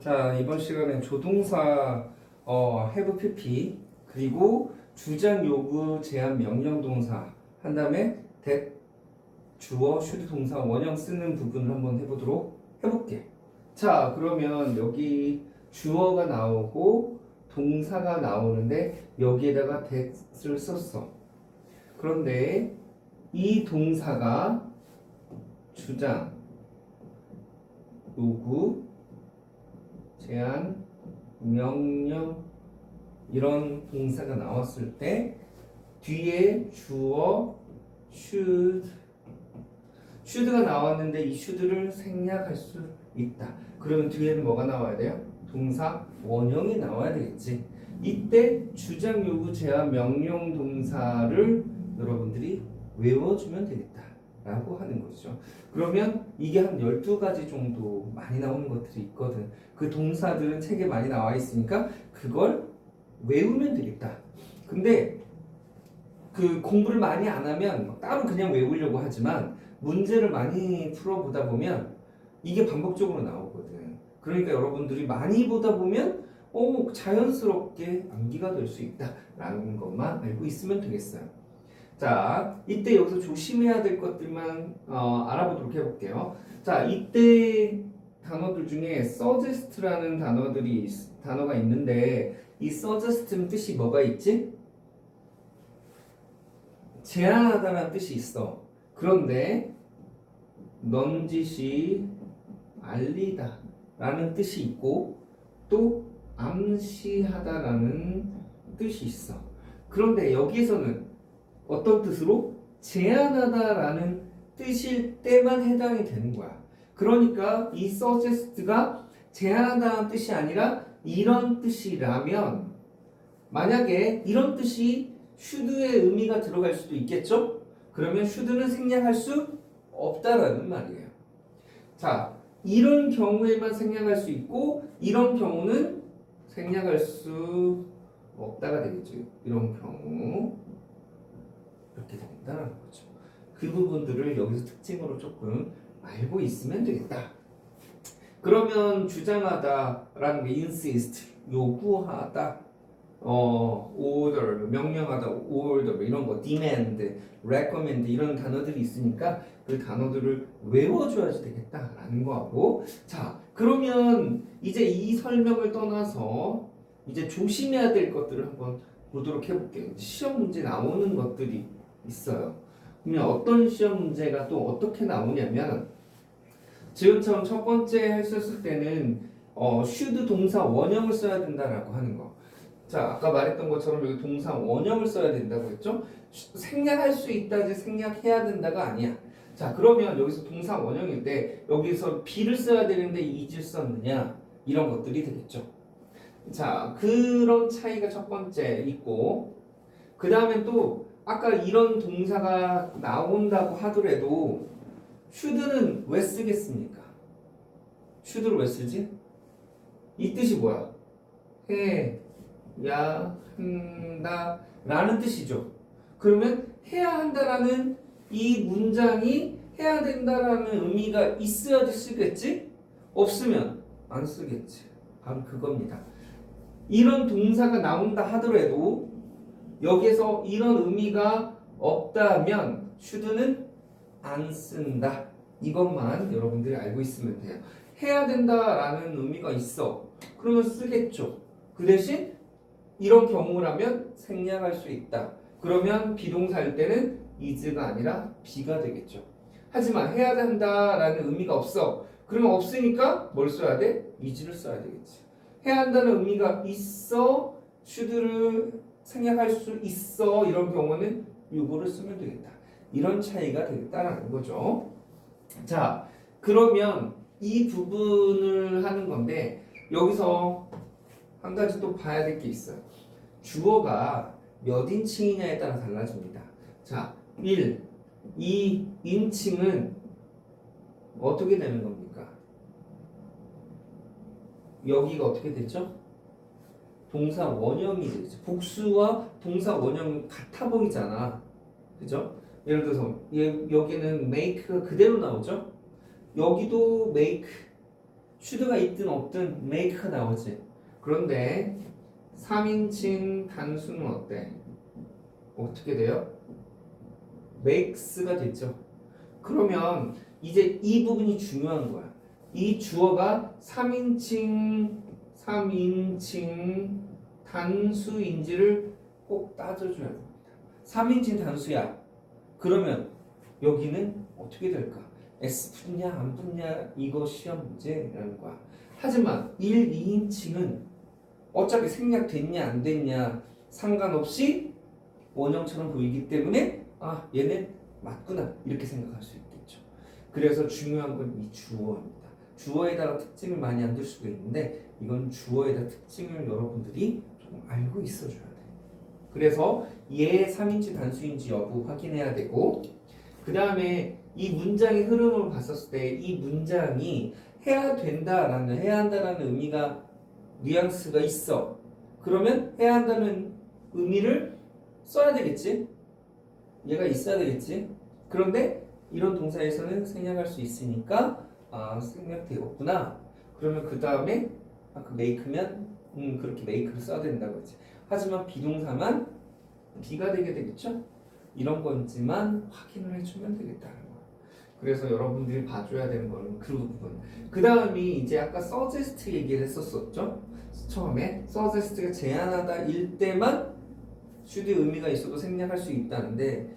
자, 이번 시간엔 조동사 have pp 그리고 주장 요구 제한 명령 동사 한 다음에 that 주어 should 동사 원형 쓰는 부분을 한번 해보도록 해볼게. 자, 그러면 여기 주어가 나오고 동사가 나오는데 여기에다가 that을 썼어. 그런데 이 동사가 주장 요구 제한, 명령 이런 동사가 나왔을 때 뒤에 주어 should가 나왔는데 이 should를 생략할 수 있다. 그러면 뒤에는 뭐가 나와야 돼요? 동사 원형이 나와야 되겠지. 이때 주장, 요구, 제한, 명령 동사를 여러분들이 외워주면 되겠다 라고 하는 거죠. 그러면 이게 한 12가지 정도 많이 나오는 것들이 있거든. 그 동사들은 책에 많이 나와 있으니까 그걸 외우면 되겠다. 근데 그 공부를 많이 안 하면 따로 그냥 외우려고 하지만 문제를 많이 풀어보다 보면 이게 반복적으로 나오거든. 그러니까 여러분들이 많이 보다 보면 자연스럽게 암기가 될 수 있다라는 것만 알고 있으면 되겠어요. 자, 이때 여기서 조심해야 될 것들만 알아보도록 해볼게요. 자, 이때 단어들 중에 suggest라는 단어가 있는데 이 suggest는 뜻이 뭐가 있지? 제안하다라는 뜻이 있어. 그런데 넌지시 알리다 라는 뜻이 있고 또 암시하다라는 뜻이 있어. 그런데 여기에서는 어떤 뜻으로? 제안하다라는 뜻일 때만 해당이 되는 거야. 그러니까 이 suggest가 제안하다는 뜻이 아니라 이런 뜻이라면 만약에 이런 뜻이 should의 의미가 들어갈 수도 있겠죠? 그러면 should는 생략할 수 없다라는 말이에요. 자, 이런 경우에만 생략할 수 있고 이런 경우는 생략할 수 없다가 되겠죠. 이런 경우 이렇게 된다는 거죠. 그 부분들을 여기서 특징으로 조금 알고 있으면 되겠다. 그러면 주장하다라는 게 insist, 요구하다, order, 명령하다, order 이런 거, demand, recommend 이런 단어들이 있으니까 그 단어들을 외워줘야지 되겠다라는 거하고, 자, 그러면 이제 이 설명을 떠나서 이제 조심해야 될 것들을 한번 보도록 해볼게요. 시험 문제 나오는 것들이 있어요. 그러면 어떤 시험 문제가 또 어떻게 나오냐면 지금처럼 첫 번째 했었을 때는 should 동사 원형을 써야 된다라고 하는 거. 자, 아까 말했던 것처럼 여기 동사 원형을 써야 된다고 했죠? 생략할 수 있다지 생략해야 된다가 아니야. 자, 그러면 여기서 동사 원형일 때 여기서 be를 써야 되는데 is를 썼느냐 이런 것들이 되겠죠. 자, 그런 차이가 첫 번째 있고 그 다음에 또 아까 이런 동사가 나온다고 하더라도 should는 왜 쓰겠습니까? should를 왜 쓰지? 이 뜻이 뭐야? 해야 한다 라는 뜻이죠. 그러면 해야 한다라는 이 문장이 해야 된다라는 의미가 있어야지 쓰겠지? 없으면 안 쓰겠지. 바로 그겁니다. 이런 동사가 나온다 하더라도 여기에서 이런 의미가 없다면 should는 안 쓴다. 이것만 여러분들이 알고 있으면 돼요. 해야 된다라는 의미가 있어. 그러면 쓰겠죠. 그 대신 이런 경우라면 생략할 수 있다. 그러면 비동사일 때는 is가 아니라 be가 되겠죠. 하지만 해야 된다라는 의미가 없어. 그러면 없으니까 뭘 써야 돼? is를 써야 되겠지. 해야 한다는 의미가 있어. should를 생략할 수 있어. 이런 경우는 요거를 쓰면 되겠다. 이런 차이가 되겠다라는 거죠. 자, 그러면 이 부분을 하는 건데 여기서 한 가지 또 봐야 될 게 있어요. 주어가 몇 인칭이냐에 따라 달라집니다. 자, 1, 2 인칭은 어떻게 되는 겁니까? 여기가 어떻게 되죠? 동사 원형이 되죠. 복수와 동사 원형은 같아 보이잖아. 그죠? 예를 들어서 여기는 make가 그대로 나오죠? 여기도 make should가 있든 없든 make가 나오지. 그런데 3인칭 단수는 어때? 어떻게 돼요? makes가 됐죠. 그러면 이제 이 부분이 중요한 거야. 이 주어가 3인칭 단수인지를 꼭 따져줘야 됩니다. 3인칭 단수야. 그러면 여기는 어떻게 될까? S 붙냐 안 붙냐 이거 시험 문제라는 거야. 하지만 1, 2인칭은 어차피 생략됐냐 안 됐냐 상관없이 원형처럼 보이기 때문에 아 얘는 맞구나 이렇게 생각할 수 있겠죠. 그래서 중요한 건 이 주어입니다. 주어에다가 특징을 많이 안 둘 수도 있는데 이건 주어에다 특징을 여러분들이 조금 알고 있어줘야 돼. 그래서 얘 3인칭 단수인지 여부 확인해야 되고 그 다음에 이 문장의 흐름을 봤었을 때 이 문장이 해야 된다라는 해야 한다라는 의미가 뉘앙스가 있어. 그러면 해야 한다는 의미를 써야 되겠지? 얘가 있어야 되겠지? 그런데 이런 동사에서는 생략할 수 있으니까 아 생략되었구나. 그러면 그 다음에 아까 make면 그렇게 make를 써야 된다고 했지. 하지만 비동사만 B가 되게 되겠죠? 이런 건지만 확인을 해주면 되겠다는 거야. 그래서 여러분들이 봐줘야 되는 거는 그 부분. 그 다음이 이제 아까 suggest 얘기를 했었었죠? 처음에 suggest가 제안하다 일 때만 should의 의미가 있어도 생략할 수 있다는데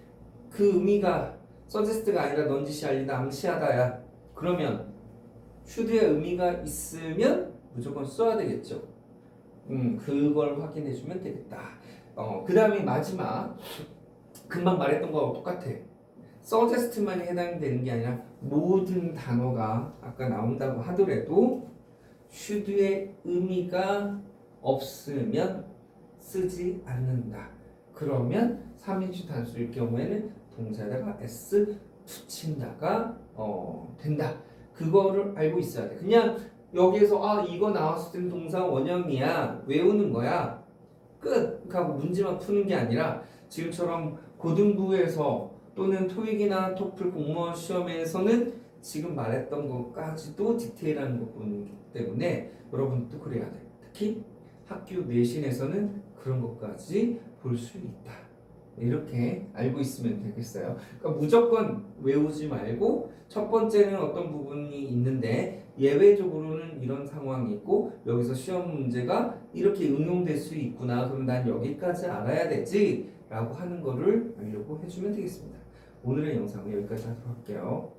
그 의미가 suggest가 아니라 넌지시 알리다 암시하다야. 그러면 should의 의미가 있으면 무조건 써야 되겠죠. 그걸 확인해 주면 되겠다. 그 다음에 마지막 금방 말했던 거하고 똑같아. suggest만이 해당되는 게 아니라 모든 단어가 아까 나온다고 하더라도 should의 의미가 없으면 쓰지 않는다. 그러면 3인칭 단수일 경우에는 동사에다가 s 붙인다가 된다. 그거를 알고 있어야 돼. 그냥 여기에서 아 이거 나왔을 땐 동사 원형이야 외우는 거야 끝 하고 문제만 푸는 게 아니라 지금처럼 고등부에서 또는 토익이나 토플 공무원 시험에서는 지금 말했던 것까지도 디테일한 부분이기 때문에 여러분도 그래야 돼. 특히 학교 내신에서는 그런 것까지 볼 수 있다. 이렇게 알고 있으면 되겠어요. 그러니까 무조건 외우지 말고 첫 번째는 어떤 부분이 있는데 예외적으로는 이런 상황이 있고 여기서 시험 문제가 이렇게 응용될 수 있구나. 그럼 난 여기까지 알아야 되지 라고 하는 거를 알려고 해주면 되겠습니다. 오늘의 영상은 여기까지 하도록 할게요.